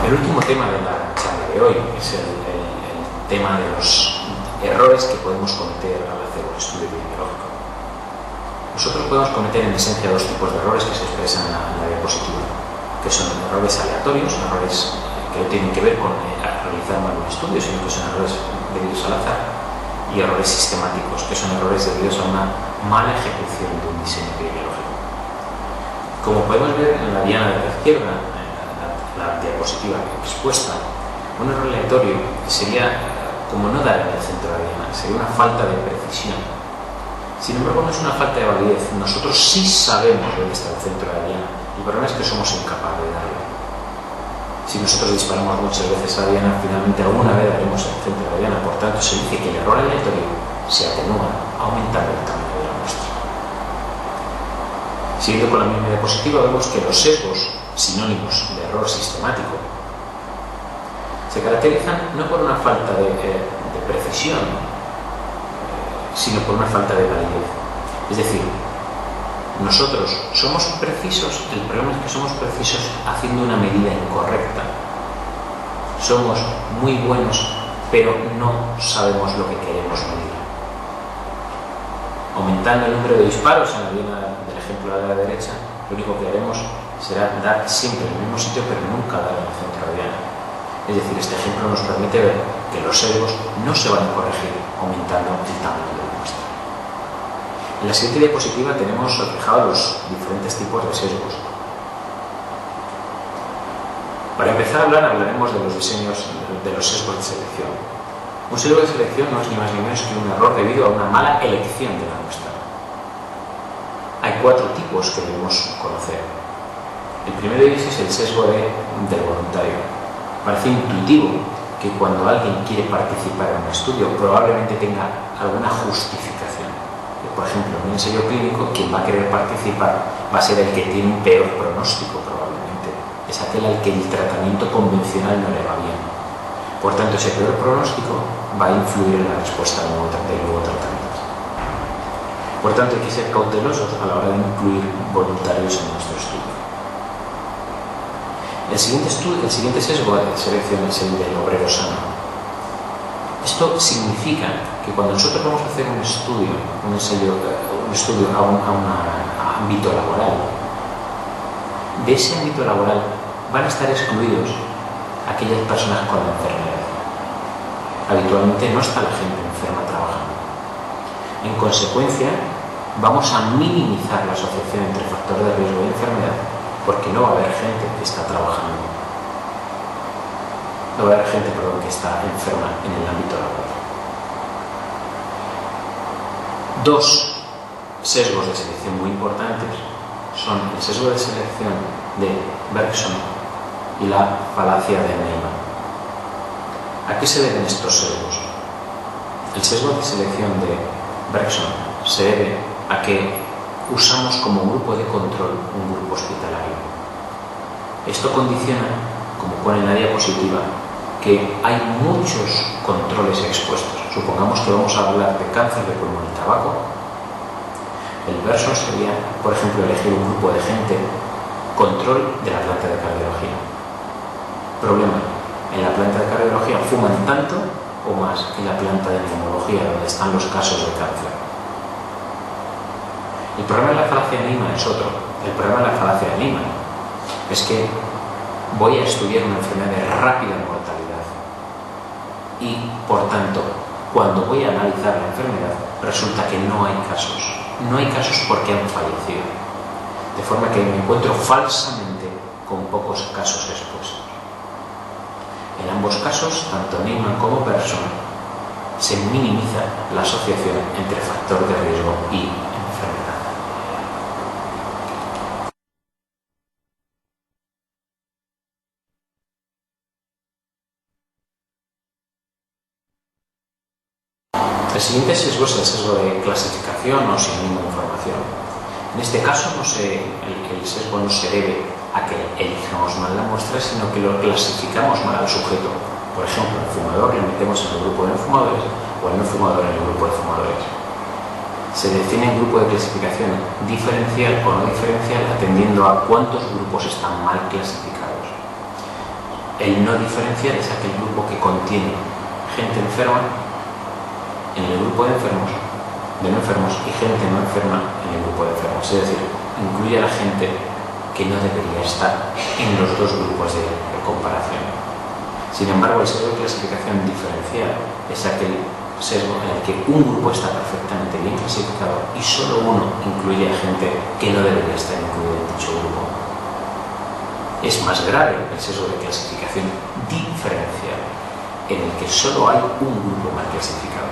El último tema de la charla de hoy es el tema de los errores que podemos cometer al hacer un estudio epidemiológico. Nosotros podemos cometer en esencia dos tipos de errores que se expresan en la diapositiva, que son errores aleatorios, errores que no tienen que ver con realizar mal un estudio, sino que son errores debidos al azar, y errores sistemáticos, que son errores debidos a una mala ejecución de un diseño epidemiológico. Como podemos ver en la diana de la izquierda, la diapositiva expuesta, un error aleatorio sería como no dar en el centro de la diana, sería una falta de precisión. Sin embargo, no es una falta de validez. Nosotros sí sabemos dónde está el centro de la diana. El problema es que somos incapaces de darlo. Si nosotros disparamos muchas veces a la diana, finalmente alguna vez daremos el centro de la diana. Por tanto, se dice que el error aleatorio se atenúa aumentando el tamaño de la muestra. Siguiendo con la misma diapositiva, vemos que los sesgos sinónimos de error sistemático se caracterizan no por una falta de precisión, sino por una falta de validez. Es decir, nosotros somos precisos, el problema es que somos precisos haciendo una medida incorrecta. Somos muy buenos, pero no sabemos lo que queremos medir. Aumentando el número de disparos en la diana del ejemplo de la derecha, lo único que haremos será dar siempre en el mismo sitio, pero nunca dar en el centro de la diana. Es decir, este ejemplo nos permite ver que los sesgos no se van a corregir aumentando el tamaño de la muestra. En la siguiente diapositiva tenemos reflejados los diferentes tipos de sesgos. Para empezar a hablaremos de los diseños de los sesgos de selección. Un sesgo de selección no es ni más ni menos que un error debido a una mala elección de la muestra. Hay 4 tipos que debemos conocer. El primero de ellos es el sesgo del voluntario. Parece intuitivo que cuando alguien quiere participar en un estudio probablemente tenga alguna justificación. Por ejemplo, en un ensayo clínico, quien va a querer participar va a ser el que tiene un peor pronóstico probablemente. Es aquel al que el tratamiento convencional no le va bien. Por tanto, ese peor pronóstico va a influir en la respuesta del nuevo tratamiento. Por tanto, hay que ser cautelosos a la hora de incluir voluntarios en nuestro estudio. El siguiente sesgo de selección es el del obrero sano. Esto significa que cuando nosotros vamos a hacer un estudio a un ámbito laboral, de ese ámbito laboral van a estar excluidos aquellas personas con la enfermedad. Habitualmente no está la gente enferma trabajando. En consecuencia, vamos a minimizar la asociación entre factor de riesgo y enfermedad, porque no va a haber gente que está trabajando. No va a haber gente, que está enferma en el ámbito laboral. 2 sesgos de selección muy importantes son el sesgo de selección de Bergson y la falacia de Neyman. ¿A qué se deben estos sesgos? El sesgo de selección de Bergson se debe a que usamos como grupo de control un grupo hospitalario. Esto condiciona, como pone en la diapositiva, que hay muchos controles expuestos. Supongamos que vamos a hablar de cáncer de pulmón y tabaco. El verso sería, por ejemplo, elegir un grupo de gente, control de la planta de cardiología. Problema, en la planta de cardiología fuman tanto o más que en la planta de neumología, donde están los casos de cáncer. El problema de la falacia de Neyman es otro. El problema de la falacia de Neyman es que voy a estudiar una enfermedad de rápida mortalidad y, por tanto, cuando voy a analizar la enfermedad, resulta que no hay casos. No hay casos porque han fallecido. De forma que me encuentro falsamente con pocos casos expuestos. En ambos casos, tanto Neyman como Bergson, se minimiza la asociación entre factor de riesgo y enfermedad. El siguiente sesgo es el sesgo de clasificación o sinónimo de información. En este caso, el sesgo no se debe a que elijamos mal la muestra, sino que lo clasificamos mal al sujeto. Por ejemplo, el fumador le metemos en el grupo de fumadores o el no fumador en el grupo de fumadores. Se define un grupo de clasificación diferencial o no diferencial atendiendo a cuántos grupos están mal clasificados. El no diferencial es aquel grupo que contiene gente enferma en el grupo de no enfermos y gente no enferma en el grupo de enfermos. Es decir, incluye a la gente que no debería estar en los dos grupos de comparación. Sin embargo, el sesgo de clasificación diferencial es aquel sesgo en el que un grupo está perfectamente bien clasificado y solo uno incluye a gente que no debería estar incluido en dicho grupo. Es más grave el sesgo de clasificación diferencial, en el que solo hay un grupo mal clasificado.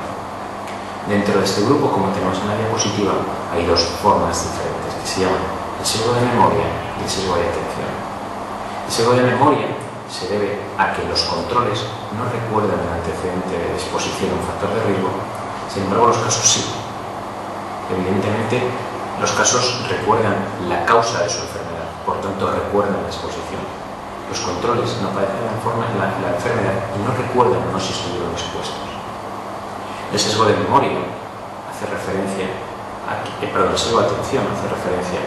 Dentro de este grupo, como tenemos en la diapositiva, hay dos formas diferentes que se llaman el sesgo de memoria y el sesgo de atención. El sesgo de memoria se debe a que los controles no recuerdan el antecedente de exposición a un factor de riesgo, sin embargo los casos sí. Evidentemente, los casos recuerdan la causa de su enfermedad, por tanto recuerdan la exposición. Los controles no padecen la enfermedad y no recuerdan o no si estuvieron expuestos. El sesgo de memoria hace referencia a que, el sesgo de atención hace referencia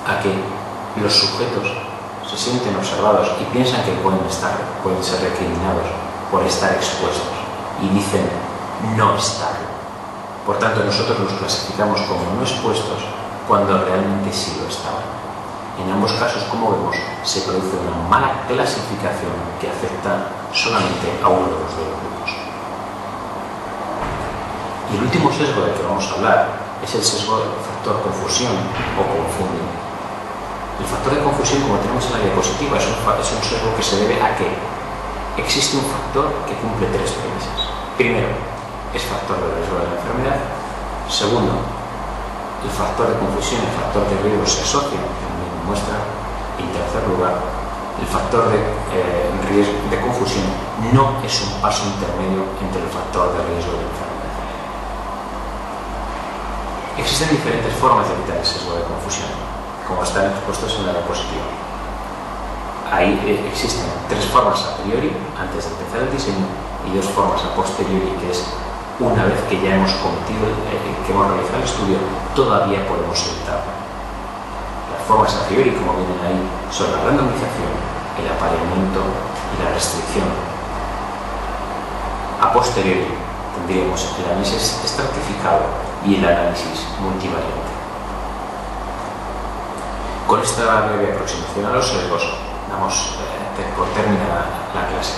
a que los sujetos se sienten observados y piensan que pueden ser recriminados por estar expuestos y dicen no estarlo. Por tanto, nosotros los clasificamos como no expuestos cuando realmente sí lo estaban. En ambos casos, como vemos, se produce una mala clasificación que afecta solamente a uno de los dos grupos. Y el último sesgo del que vamos a hablar es el sesgo del factor confusión o confundido. El factor de confusión, como tenemos en la diapositiva, es un sesgo que se debe a que existe un factor que cumple tres premisas. Primero, es factor de riesgo de la enfermedad. Segundo, el factor de confusión y el factor de riesgo se asocian en la misma muestra. Y en tercer lugar, el factor de confusión no es un paso intermedio entre el factor de riesgo y la enfermedad. Existen diferentes formas de evitar el sesgo de confusión, como están expuestos en la diapositiva. Ahí existen tres formas a priori, antes de empezar el diseño, y dos formas a posteriori, que es una vez que ya hemos que hemos realizado el estudio, todavía podemos evitarlo. Las formas a priori, como vienen ahí, son la randomización, el apareamiento y la restricción. A posteriori tendríamos el análisis estratificado y el análisis multivariante. Con esta breve aproximación a los sesgos damos por terminada la clase.